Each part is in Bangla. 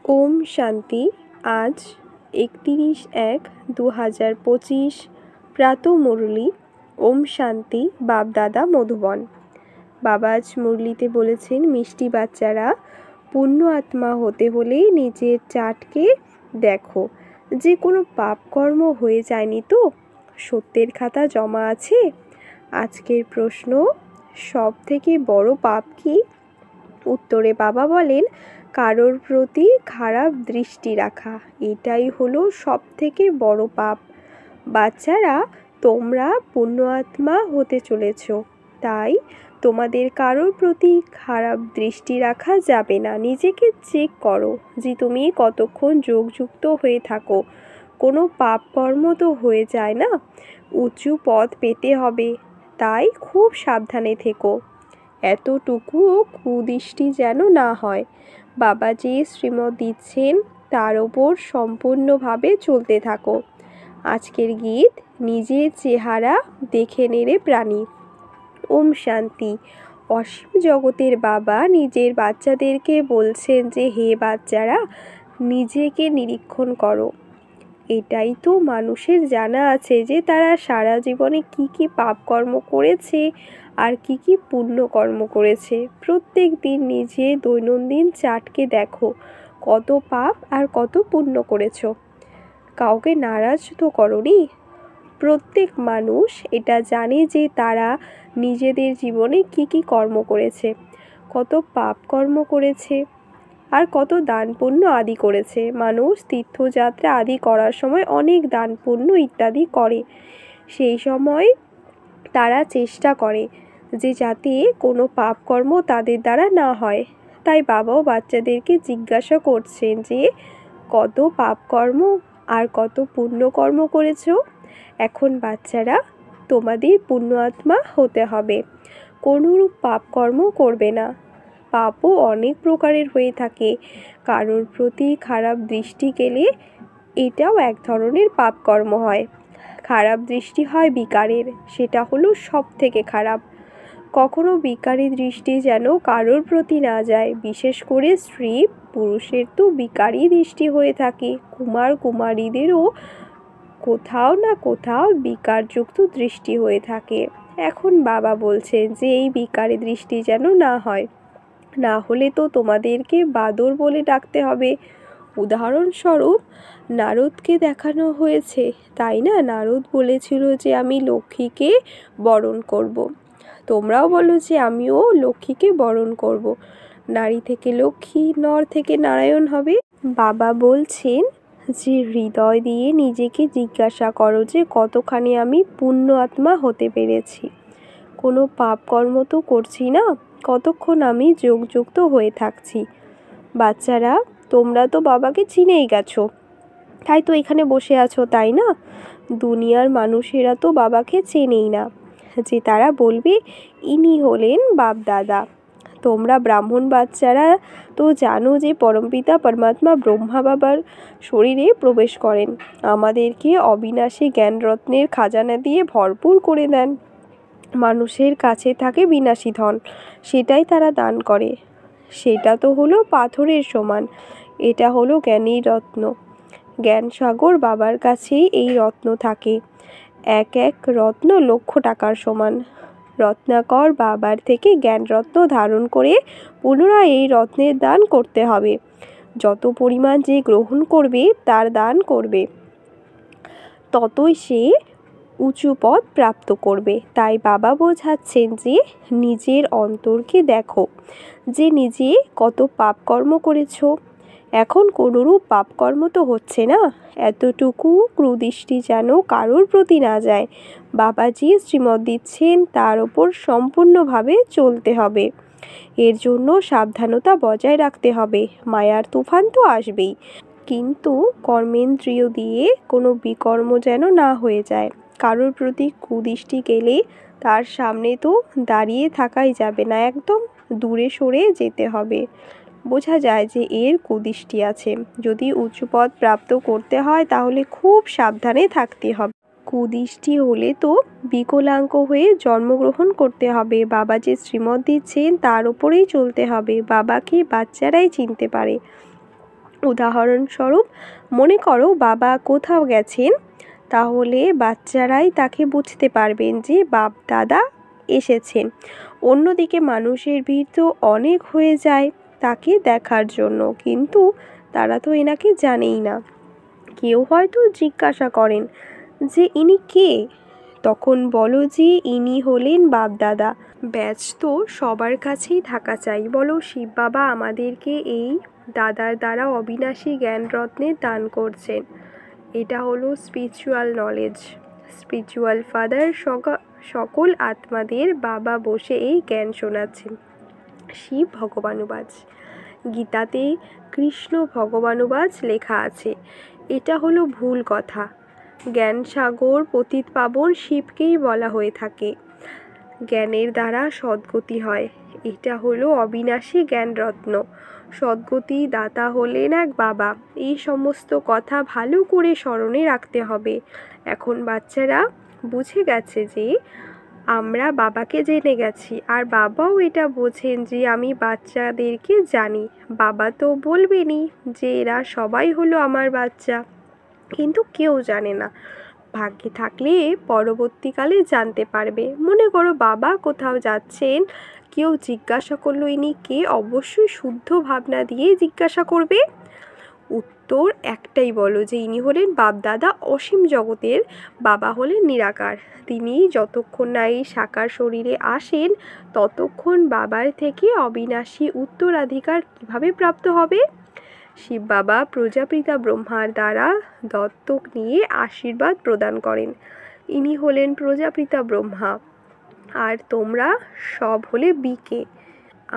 ওম শান্তি। আজ 31/1/2025 প্রাত মুরলি। ওম শান্তি। বাপদাদা মধুবন। বাবা আজ মুরলিতে বলেছেন, মিষ্টি বাচ্চারা, পুণ্য আত্মা হতে হলে নিজের চাঁটকে দেখো যে কোনো পাপকর্ম হয়ে যায়নি তো, সত্যের খাতা জমা আছে। আজকের প্রশ্ন, সব থেকে বড় পাপ কি? উত্তরে বাবা বলেন, কারোর প্রতি খারাপ দৃষ্টি রাখা। এটাই হলো সব থেকে বড় পাপ। বাচ্চারা, তোমরা পুণ্য আত্মা হতে চলেছ, তাই তোমাদের কারোর প্রতি খারাপ দৃষ্টি রাখা যাবে না। নিজেকে চেক করো যে তুমি কতক্ষণ যোগযুক্ত হয়ে থাকো। কোনো পাপ কর্ম তো হয়ে যায় না। উঁচু পদ পেতে হবে, তাই খুব সাবধানে থেকো। এতটুকুও কুদৃষ্টি যেন না হয়। বাবা যে শ্রীমত দিচ্ছেন তার ওপর সম্পূর্ণভাবে চলতে থাকো। আজকের গীত, নিজের চেহারা দেখে নেড়ে প্রাণী। ওম শান্তি। অসীম জগতের বাবা নিজের বাচ্চাদেরকে বলছেন যে, হে বাচ্চারা, নিজেকে নিরীক্ষণ করো। এটাই তো মানুষের জানা আছে যে তারা সারা জীবনে কি কি পাপকর্ম করেছে আর কি কি পুণ্যকর্ম করেছে। প্রত্যেক দিন নিজে দৈনন্দিন চাঁটকে দেখো কত পাপ আর কত পুণ্য করেছো। কাউকে নারাজ তো করনি। প্রত্যেক মানুষ এটা জানে যে তারা নিজেদের জীবনে কি কি কর্ম করেছে, কত পাপ কর্ম করেছে আর কত দান পুণ্য আদি করেছে। মানুষ তীর্থযাত্রা আদি করার সময় অনেক দান পুণ্য ইত্যাদি করে। সেই সময় তারা চেষ্টা করে যে যাতে কোনো পাপকর্ম তাদের দ্বারা না হয়। তাই বাবাও বাচ্চাদেরকে জিজ্ঞাসা করছেন যে কত পাপকর্ম আর কত পুণ্যকর্ম করেছো। এখন বাচ্চারা, তোমাদের পুণ্য আত্মা হতে হবে, কোনোরূপ পাপকর্ম করবে না। পাপও অনেক প্রকারের হয়ে থাকে। কারোর প্রতি খারাপ দৃষ্টি গেলে এটাও এক ধরনের পাপকর্ম হয়। খারাপ দৃষ্টি হয় বিকারের, সেটা হলো সব থেকে খারাপ। কখনো বিকারী দৃষ্টি যেন কারোর প্রতি না যায়। বিশেষ করে স্ত্রী পুরুষের তো বিকারী দৃষ্টি হয়ে থাকে। কুমার কুমারীদেরও কোথাও না কোথাও বিকারযুক্ত দৃষ্টি হয়ে থাকে। এখন বাবা বলছেন যে এই বিকারী দৃষ্টি যেন না হয়, না হলে তো তোমাদেরকে বাদর বলে ডাকতে হবে। উদাহরণস্বরূপ নারদকে দেখানো হয়েছে, তাই না? নারদ বলেছিল যে আমি লক্ষ্মীকে বরণ করব। তোমরাও বলো যে আমিও লক্ষ্মীকে বরণ করব। নারী থেকে লক্ষ্মী, নর থেকে নারায়ণ হবে। বাবা বলছেন যে হৃদয় দিয়ে নিজেকে জিজ্ঞাসা করো যে কতখানি আমি পুণ্য আত্মা হতে পেরেছি। কোনো পাপ কর্ম তো করছি না, কতক্ষণ আমি যোগযুক্ত হয়ে থাকছি। বাচ্চারা, তোমরা তো বাবাকে চিনেই গেছো, তাই তো এখানে বসে আছো, তাই না? দুনিয়ার মানুষেরা তো বাবাকে চেনেই না, যে তারা বলবে ইনি হলেন বাপ দাদা। তোমরা ব্রাহ্মণ বাচ্চারা তো জানো যে পরমপিতা পরমাত্মা ব্রহ্মা বাবার শরীরে প্রবেশ করেন, আমাদেরকে অবিনাশী জ্ঞানরত্নের খাজানা দিয়ে ভরপুর করে দেন। মানুষের কাছে থাকে বিনাশী ধন, সেটাই তারা দান করে। সেটা তো হলো পাথরের সমান, এটা হলো জ্ঞানীর রত্ন। জ্ঞান সাগর বাবার কাছেই এই রত্ন থাকে। এক এক রত্ন লক্ষ টাকার সমান। রত্নাকর বাবার থেকে জ্ঞান রত্ন ধারণ করে পুনরায় এই রত্নের দান করতে হবে। যত পরিমাণ যে গ্রহণ করবে তার দান করবে, ততই সে উঁচু পদ প্রাপ্ত করবে। তাই বাবা বোঝাচ্ছেন যে নিজের অন্তরকে দেখো যে নিজে কত পাপকর্ম করেছো। এখন কোনোরূপ পাপকর্ম তো হচ্ছে না, এতটুকু কুদৃষ্টি যেন কারোর প্রতি না যায়। বাবাজি শ্রীমত দিচ্ছেন তার ওপর সম্পূর্ণভাবে চলতে হবে। এর জন্য সাবধানতা বজায় রাখতে হবে। মায়ার তুফান তো আসবেই, কিন্তু কর্মেন্দ্রিয় দিয়ে কোনো বিকর্ম যেন না হয়ে যায়। কারোর প্রতি কুদৃষ্টি গেলে তার সামনে তো দাঁড়িয়ে থাকাই যাবে না, একদম দূরে সরে যেতে হবে। বোঝা যায় যে এর কুদৃষ্টি আছে। যদি উঁচু পদ প্রাপ্ত করতে হয় তাহলে খুব সাবধানে থাকতে হবে। কুদৃষ্টি হলে তো বিকলাঙ্গ হয়ে জন্মগ্রহণ করতে হবে। বাবা যে শ্রীমত দিচ্ছেন তার উপরেই চলতে হবে। বাবাকে বাচ্চারাই চিনতে পারে। উদাহরণস্বরূপ মনে করো বাবা কোথাও গেছেন, তাহলে বাচ্চারাই তাকে বুঝতে পারবেন যে বাপ দাদা এসেছেন। অন্যদিকে মানুষের ভিড় তো অনেক হয়ে যায় তাকে দেখার জন্য, কিন্তু তারা তো এনাকে জানেই না। কেউ হয়তো জিজ্ঞাসা করেন যে ইনি কে, তখন বলো যে ইনি হলেন বাপদাদা। ব্যাচ তো সবার কাছেই থাকা চাই। বলো শিব বাবা আমাদেরকে এই দাদার দ্বারা অবিনাশী জ্ঞান রত্নের দান করছেন। এটা হলো স্পিরিচুয়াল নলেজ। স্পিরিচুয়াল ফাদার সকল আত্মাদের বাবা বসে এই জ্ঞান শোনাচ্ছেন। শিব ভগবানুবাজ। গীতাতে কৃষ্ণ ভগবানুবাজ লেখা আছে। এটা হলো ভুল কথা। জ্ঞান সাগর পতিত পাবন শিবকেই বলা হয়ে থাকে। জ্ঞানের দ্বারা সদ্গতি হয়। এটা হলো অবিনাশী জ্ঞানরত্ন। সদ্গতি দাতা হলেন এক বাবা। এই সমস্ত কথা ভালো করে স্মরণে রাখতে হবে। এখন বাচ্চারা বুঝে গেছে যে আমরা বাবাকে জেনে গেছি, আর বাবাও এটা বোঝেন যে আমি বাচ্চাদেরকে জানি। বাবা তো বলবেনই যে এরা সবাই হলো আমার বাচ্চা, কিন্তু কেউ জানে না। ভাগ্যে থাকলে পরবর্তীকালে জানতে পারবে। মনে করো বাবা কোথাও যাচ্ছেন, কেউ জিজ্ঞাসা করলো ইনি কে, অবশ্যই শুদ্ধ ভাবনা দিয়ে জিজ্ঞাসা করবে। উত্তর একটাই বলো যে ইনি হলেন বাপদাদা, অসীম জগতের বাবা হলেন নিরাকার। তিনি যতক্ষণ না এই সাকার শরীরে আসেন ততক্ষণ বাবার থেকে অবিনাশী উত্তরাধিকার কিভাবে প্রাপ্ত হবে? শিব বাবা প্রজাপিতা ব্রহ্মার দ্বারা দত্তক নিয়ে আশীর্বাদ প্রদান করেন। ইনি হলেন প্রজাপিতা ব্রহ্মা, আর তোমরা সব হলে বিকে,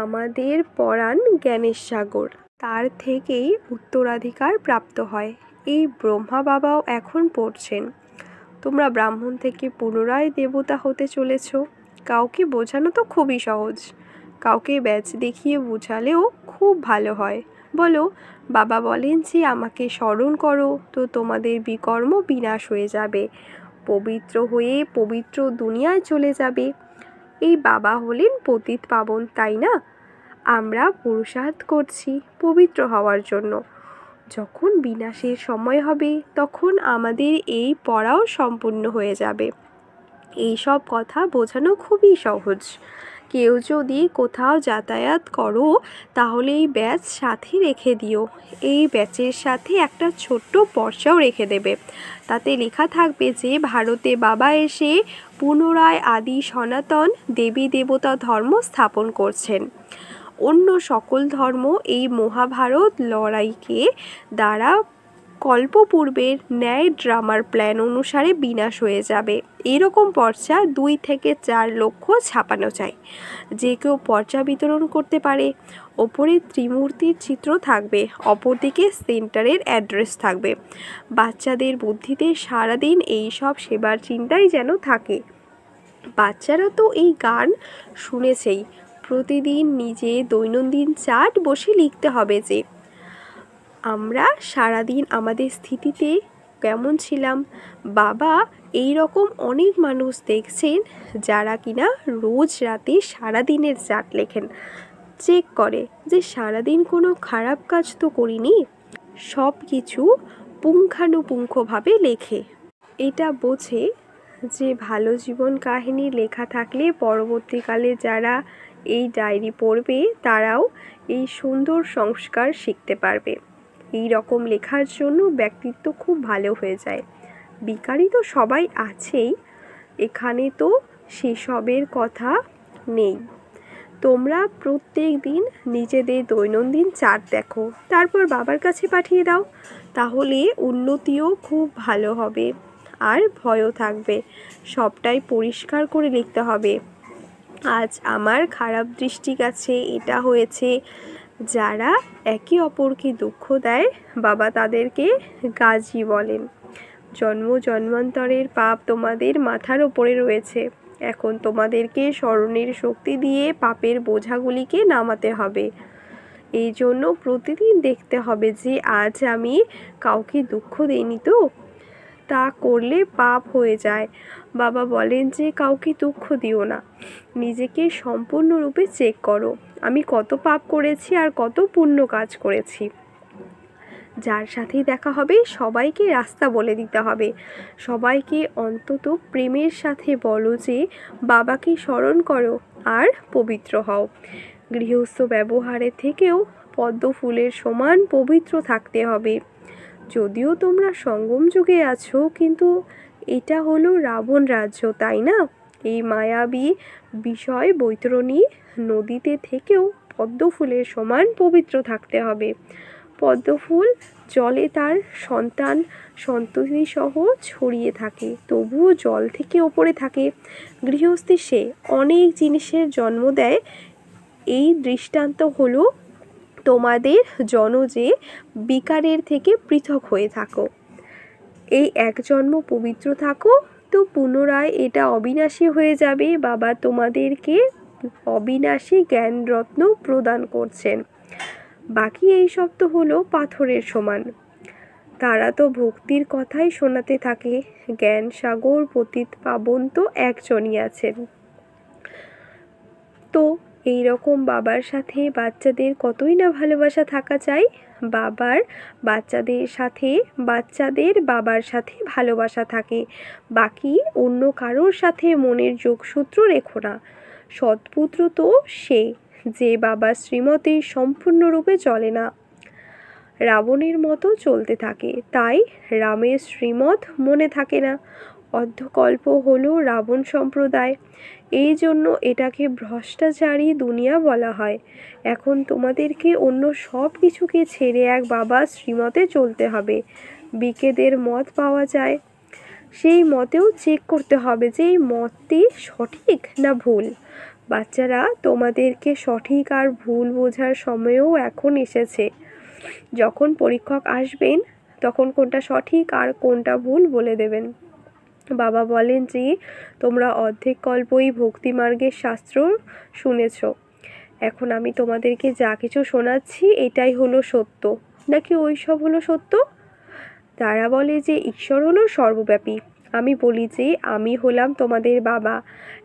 আমাদের পরাণ জ্ঞানের সাগর। তার থেকেই উত্তরাধিকার প্রাপ্ত হয়। এই ব্রহ্মা বাবাও এখন পড়ছেন। তোমরা ব্রাহ্মণ থেকে পুনরায় দেবতা হতে চলেছ। কাউকে বোঝানো তো খুবই সহজ, কাউকে ব্যাচ দেখিয়ে বোঝালেও খুব ভালো হয়। বলো বাবা বলেন যে আমাকে স্মরণ করো তো তোমাদের বিকর্ম বিনাশ হয়ে যাবে, পবিত্র হয়ে পবিত্র দুনিয়ায় চলে যাবে। এই বাবা হলেন পতিত পাবন, তাই না? আমরা পুরুষার্থ করছি পবিত্র হওয়ার জন্য। যখন বিনাশের সময় হবে তখন আমাদের এই পড়াও সম্পূর্ণ হয়ে যাবে। এই সব কথা বোঝানো খুবই সহজ। কেউ যদি কোথাও যাতায়াত করো তাহলে এই ব্যাচ সাথে রেখে দিও। এই ব্যাচের সাথে একটা ছোট্ট পর্চাও রেখে দেবে। তাতে লেখা থাকবে যে ভারতে বাবা এসে পুনরায় আদি সনাতন দেবী দেবতা ধর্ম স্থাপন করছেন। অন্য সকল ধর্ম এই মহাভারত লড়াইকে দ্বারা কল্পপূর্বের ন্যায় ড্রামার প্ল্যান অনুসারে বিনাশ হয়ে যাবে। এরকম পর্চা 2 থেকে 4 লক্ষ ছাপানো চাই। যে কেউ পর্চা বিতরণ করতে পারে। ওপরে ত্রিমূর্তির চিত্র থাকবে, অপরদিকে সেন্টারের অ্যাড্রেস থাকবে। বাচ্চাদের বুদ্ধিতে সারাদিন এই সব সেবার চিন্তাই যেন থাকে। বাচ্চারা তো এই গান শুনেছেই। প্রতিদিন নিজে দৈনন্দিন চার্ট বসে লিখতে হবে যে আমরা সারাদিন আমাদের স্থিতিতে কেমন ছিলাম। বাবা এই রকম অনেক মানুষ দেখছেন যারা কিনা রোজ রাতে সারাদিনের চার্ট লেখেন, চেক করে যে সারাদিন কোনো খারাপ কাজ তো করিনি, সব কিছু পুঙ্খানুপুঙ্খভাবে লেখে। এটা বোঝে যে ভালো জীবন কাহিনী লেখা থাকলে পরবর্তীকালে যারা এই ডায়েরি পড়বে তারাও এই সুন্দর সংস্কার শিখতে পারবে। এই রকম লেখার জন্য ব্যক্তিত্ব খুব ভালো হয়ে যায়। বিকারী তো সবাই আছেই, এখানে তো সেসবের কথা নেই। তোমরা প্রত্যেক দিন নিজেদের দৈনন্দিন চার্ট দেখো, তারপর বাবার কাছে পাঠিয়ে দাও। তাহলে উন্নতিও খুব ভালো হবে আর ভয়ও থাকবে। সবটাই পরিষ্কার করে লিখতে হবে। আজ আমার খারাপ দৃষ্টি গেছে, এটা হয়েছে। যারা একে অপরকে দুঃখ দেয় বাবা তাদেরকে গাজি বলেন। জন্ম জন্মান্তরের পাপ তোমাদের মাথার ওপরে রয়েছে। এখন তোমাদেরকে স্মরণের শক্তি দিয়ে পাপের বোঝাগুলিকে নামাতে হবে। এই জন্য প্রতিদিন দেখতে হবে যে আজ আমি কাউকে দুঃখ দেইনি তো। তা করলে পাপ হয়ে যায়। বাবা বলেন যে কাউকে দুঃখ দিও না, নিজেকে সম্পূর্ণরূপে চেক করো, আমি কত পাপ করেছি আর কত পুণ্য কাজ করেছি। যার সাথেই দেখা হবে সবাইকে রাস্তা বলে দিতে হবে। সবাইকে অন্তত প্রেমের সাথে বলো যে বাবাকে স্মরণ করো আর পবিত্র হও। গৃহস্থ ব্যবহারের থেকেও পদ্ম ফুলের সমান পবিত্র থাকতে হবে। যদিও তোমরা সঙ্গম যুগে আছো, কিন্তু এটা হলো রাবণ রাজ্য, তাই না? এই মায়াবী বিষয় বৈতরণী নদীতে থেকেও পদ্ম ফুলের সমান পবিত্র থাকতে হবে। পদ্ম ফুল জলে তার সন্তান সন্ততি সহ ছড়িয়ে থাকে, তবুও জল থেকে ওপরে থাকে। গৃহস্থী সে অনেক জিনিসের জন্ম দেয়। এই দৃষ্টান্ত হলো তোমাদের যে বিকারের থেকে পৃথক হয়ে থাকো। এই এক জন্ম পবিত্র থাকো, তো পুনরায় এটা অবিনাশী হয়ে যাবে। বাবা তোমাদেরকে অবিনাশী জ্ঞান রত্ন প্রদান করছেন। বাকি এই সব তো হলো পাথরের সমান। তারা তো ভক্তির কথাই শোনাতে থাকে। জ্ঞান সাগর পতিত পাবন তো একজনই আছেন। তো এই রকম বাবার সাথে বাচ্চাদের কতই না ভালোবাসা থাকা চাই। বাচ্চাদের সাথে বাচ্চাদের বাবার সাথে ভালোবাসা থাকে। বাকি অন্য কারোর সাথে মনের যোগসূত্র রেখো না। সৎপুত্র তো সে যে বাবার শ্রীমতে সম্পূর্ণরূপে চলে না, রাবণের মতো চলতে থাকে, তাই রামের শ্রীমত মনে থাকে না। অর্ধকল্প হলো রাবণ সম্প্রদায়, এই জন্য এটাকে ভ্রষ্টাচারী দুনিয়া বলা হয়। এখন তোমাদেরকে অন্য সব কিছুকে ছেড়ে এক বাবা শ্রীমতে চলতে হবে। বিকেদের মত পাওয়া যায়, সেই মতেও চেক করতে হবে যে এই মতটি সঠিক না ভুল। বাচ্চারা, তোমাদেরকে সঠিক আর ভুল বোঝার সময়ও এখন এসেছে। যখন পরীক্ষক আসবেন তখন কোনটা সঠিক আর কোনটা ভুল বলে দেবেন। বাবা বলেন যে তোমরা অর্ধেক কল্পই ভক্তিমার্গের শাস্ত্র শুনেছ। এখন আমি তোমাদেরকে যা কিছু শোনাচ্ছি এটাই হলো সত্য, নাকি ওই সব হলো সত্য? তারা বলে যে ঈশ্বর হলো সর্বব্যাপী। আমি বলি যে আমি হলাম তোমাদের বাবা।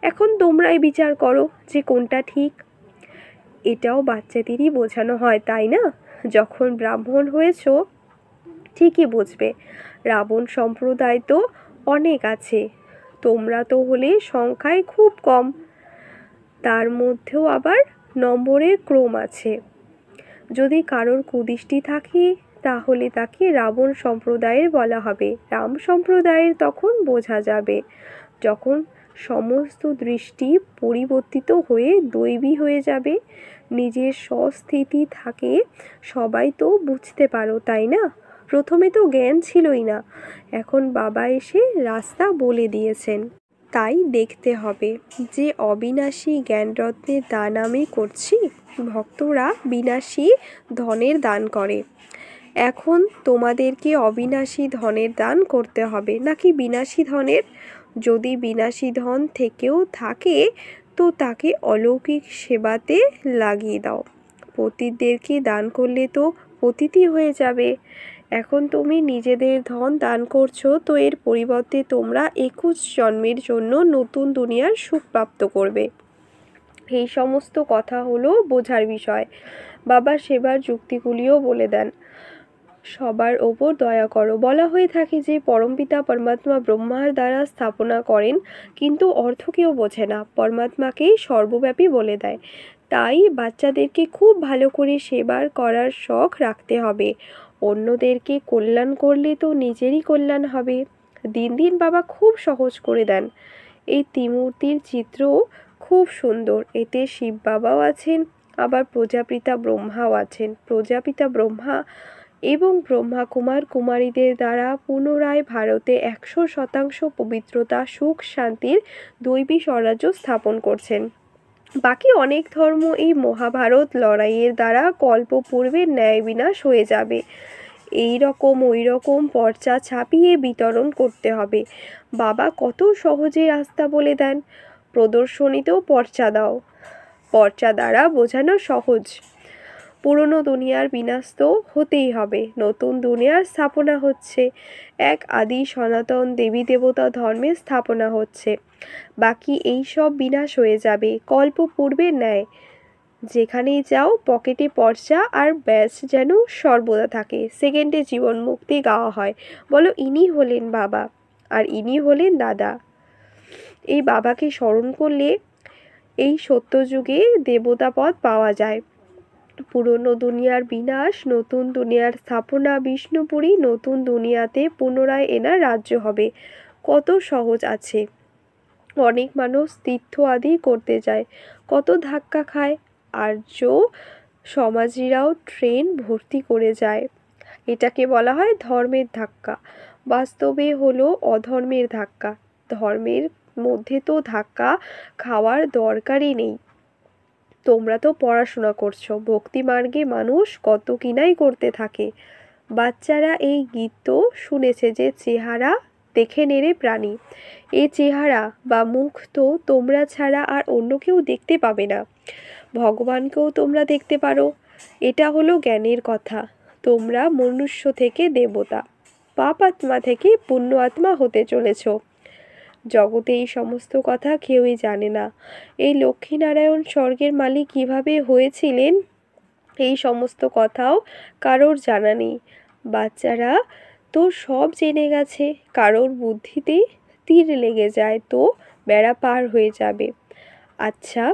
এখন তোমরাই বিচার করো যে কোনটা ঠিক। এটাও বাচ্চাদেরই বোঝানো হয়, তাই না? যখন ব্রাহ্মণ হয়েছ ঠিকই বুঝবে। রাবণ সম্প্রদায় তো অনেক আছে, তোমরা তো হলে সংখ্যায় খুব কম। তার মধ্যেও আবার নম্বরের ক্রম আছে। যদি কারোর কুদৃষ্টি থাকে তাহলে তাকে রাবণ সম্প্রদায়ের বলা হবে। রাম সম্প্রদায়ের তখন বোঝা যাবে যখন সমস্ত দৃষ্টি পরিবর্তিত হয়ে দৈবী হয়ে যাবে। নিজের স্বস্থিতি থাকে সবাই তো বুঝতে পারো, তাই না? প্রথমে তো জ্ঞান ছিলই না, এখন বাবা এসে রাস্তা বলে দিয়েছেন। তাই দেখতে হবে যে অবিনাশী জ্ঞানরত্নের দান আমি করছি। ভক্তরা বিনাশী ধনের দান করে। এখন তোমাদেরকে অবিনাশী ধনের দান করতে হবে নাকি বিনাশী ধনের? যদি বিনাশী ধন থেকেও থাকে তো তাকে অলৌকিক সেবাতে লাগিয়ে দাও। পতিতদেরকে দান করলে তো পতিতই হয়ে যাবে। এখন তুমি নিজেদের ধন দান করছো, তো এর পরিবর্তে তোমরা 21 জন্মের জন্য নতুন দুনিয়ার সুখ প্রাপ্ত করবে। এই সমস্ত কথা হলো বোঝার বিষয়। বাবার সেবার যুক্তিগুলিও বলে দেন। সবার ওপর দয়া করো। বলা হয়ে থাকে যে পরমপিতা পরমাত্মা ব্রহ্মার দ্বারা স্থাপনা করেন, কিন্তু অর্থ কেউ বোঝে না, পরমাত্মাকেই সর্বব্যাপী বলে দেয়। তাই বাচ্চাদেরকে খুব ভালো করে সেবার করার শখ রাখতে হবে। অন্যদেরকে কল্যাণ করলে তো নিজেরই কল্যাণ হবে। দিন দিন বাবা খুব সহজ করে দেন। এই ত্রিমূর্তির চিত্রও খুব সুন্দর। এতে শিব বাবাও আছেন, আবার প্রজাপিতা ব্রহ্মাও আছেন। প্রজাপিতা ব্রহ্মা এবং ব্রহ্মা কুমার কুমারীদের দ্বারা পুনরায় ভারতে 100% পবিত্রতা, সুখ, শান্তির দৈবী স্বরাজ্য স্থাপন করছেন। বাকি অনেক ধর্ম এই মহাভারত লড়াইয়ের দ্বারা কল্পপূর্বের ন্যায় বিনাশ হয়ে যাবে। এই রকম ওই রকম পর্চা ছাপিয়ে বিতরণ করতে হবে। বাবা কত সহজে রাস্তা বলে দেন। প্রদর্শনীতেও পর্চা দাও। পর্চা দ্বারা বোঝানো সহজ। পুরনো দুনিয়ার বিনাশ তো হতেই হবে, নতুন দুনিয়ার স্থাপনা হচ্ছে। এক আদি সনাতন দেবী দেবতা ধর্মের স্থাপনা হচ্ছে। বাকি এই সব বিনাশ হয়ে যাবে কল্প পূর্বের ন্যায়। যেখানেই যাও পকেটে পর্চা আর ব্যাস যেন সর্বদা থাকে। সেকেন্ডে জীবন মুক্তি গাওয়া হয়। বলো, ইনি হলেন বাবা, আর ইনি হলেন দাদা। এই বাবাকে স্মরণ করলে এই সত্যযুগে দেবতাপদ পাওয়া যায়। পুরনো দুনিয়ার বিনাশ, নতুন দুনিয়ার স্থাপনা, বিষ্ণুপুরী নতুন দুনিয়াতে পুনরায় এনার রাজ্য হবে। কত সহজ আছে। অনেক মানুষ তীর্থ আদি করতে যায়, কত ধাক্কা খায়। আর্য সমাজীরাও ট্রেন ভর্তি করে যায়। এটাকে বলা হয় ধর্মের ধাক্কা। বাস্তবে হলো অধর্মের ধাক্কা। ধর্মের মধ্যে তো ধাক্কা খাওয়ার দরকারই নেই। তোমরা তো পড়াশোনা করছো, ভক্তি মার্গে মানুষ কত কিনাই করতে থাকে। বাচ্চারা এই গীত তো শুনেছে যে চেহারা দেখে নেড়ে প্রাণী। এই চেহারা বা মুখ তো তোমরা ছাড়া আর অন্য কেউ দেখতে পাবে না। ভগবানকেও তোমরা দেখতে পারো। এটা হলো জ্ঞানের কথা। তোমরা মনুষ্য থেকে দেবতা, পাপ আত্মা থেকে পুণ্য আত্মা হতে চলেছ। জগতে এই সমস্ত কথা কেউই জানে না। এই লক্ষ্মীনারায়ণ স্বর্গের মালিক কিভাবে হয়েছিলেন এই সমস্ত কথাও কারোর জানা নেই। বাচ্চারা তো সব জেনে গেছে। কারোর বুদ্ধিতে তীর লেগে যায় তো বেড়া পার হয়ে যাবে। আচ্ছা,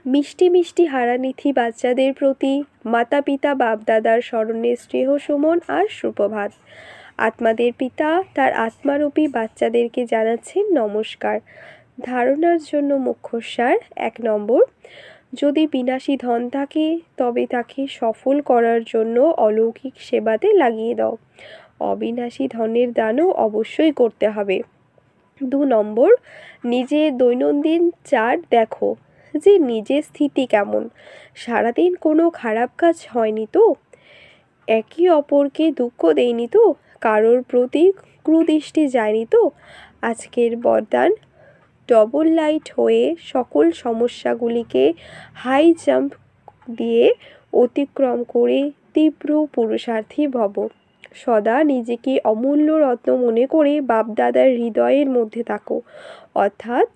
মিষ্টি মিষ্টি হারানিথি বাচ্চাদের প্রতি মাতা পিতা বাপ দাদার স্মরণে স্নেহ সুমন আর সুপ্রভাত। আত্মাদের পিতা তার আত্মারূপী বাচ্চাদেরকে জানাচ্ছেন নমস্কার। ধারণার জন্য মুখ্যসার 1 নম্বর, যদি বিনাশী ধন থাকে তবে তাকে সফল করার জন্য অলৌকিক সেবাতে লাগিয়ে দাও। অবিনাশী ধনের দানও অবশ্যই করতে হবে। 2 নম্বর, নিজের দৈনন্দিন চার্ট দেখো যে নিজের স্থিতি কেমন। সারাদিন কোনো খারাপ কাজ হয়নি তো? একে অপরকে দুঃখ দেয়নি তো? কারোর প্রতি কুদৃষ্টি যায়নি তো? আজকের বরদান, ডবল লাইট হয়ে সকল সমস্যাগুলিকে হাই জাম্প দিয়ে অতিক্রম করে তীব্র পুরুষার্থী ভব। সদা নিজেকে অমূল্য রত্ন মনে করে বাপদাদার হৃদয়ের মধ্যে থাকো, অর্থাৎ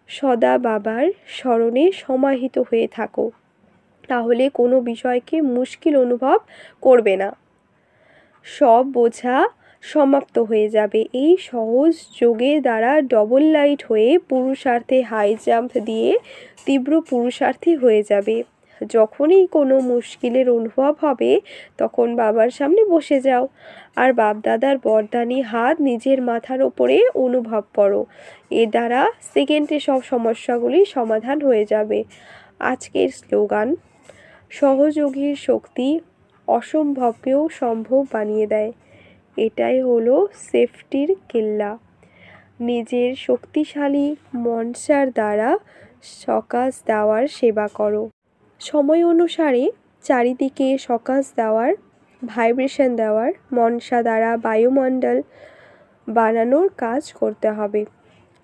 সদা বাবার স্মরণে সমাহিত হয়ে থাকো। তাহলে কোনো বিষয়কে মুশকিল অনুভব করবে না। সব বোঝা সমাপ্ত হয়ে যাবে। এই সহজ যোগের দ্বারা ডবল লাইট হয়ে পুরুষার্থে হাই জাম্প দিয়ে তীব্র পুরুষার্থী হয়ে যাবে। যখনই কোনো মুশকিলের অনুভব হবে তখন বাবার সামনে বসে যাও আর বাপদাদার বরদানি হাত নিজের মাথার ওপরে অনুভব করো। এর দ্বারা সেকেন্ডে সব সমস্যাগুলি সমাধান হয়ে যাবে। আজকের স্লোগান, সহযোগীর শক্তি অসম্ভবকেও সম্ভব বানিয়ে দেয়। এটাই হলো সেফটির কেল্লা। নিজের শক্তিশালী মনসার দ্বারা সকাশ দেওয়ার সেবা করো। সময় অনুসারে চারিদিকে সকাশ দেওয়ার, ভাইব্রেশন দেওয়ার, মনসা দ্বারা বায়ুমণ্ডল বানানোর কাজ করতে হবে।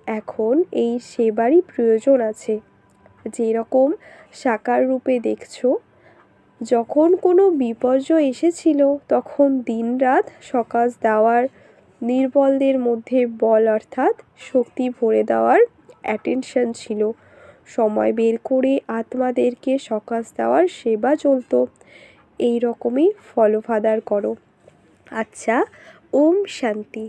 এখন এই সেবারই প্রয়োজন আছে। যেরকম সাকার রূপে দেখছো, যখন কোনো বিপর্যয় এসেছিল তখন দিনরাত সকাশ দেওয়ার, নির্বলদের মধ্যে বল অর্থাৎ শক্তি ভরে দেওয়ার অ্যাটেনশন ছিল। সময় বের করে আত্মাদেরকে সকাশ দেওয়ার সেবা চলতো। এই রকমই ফলো ফাদার করো। আচ্ছা, ওম শান্তি।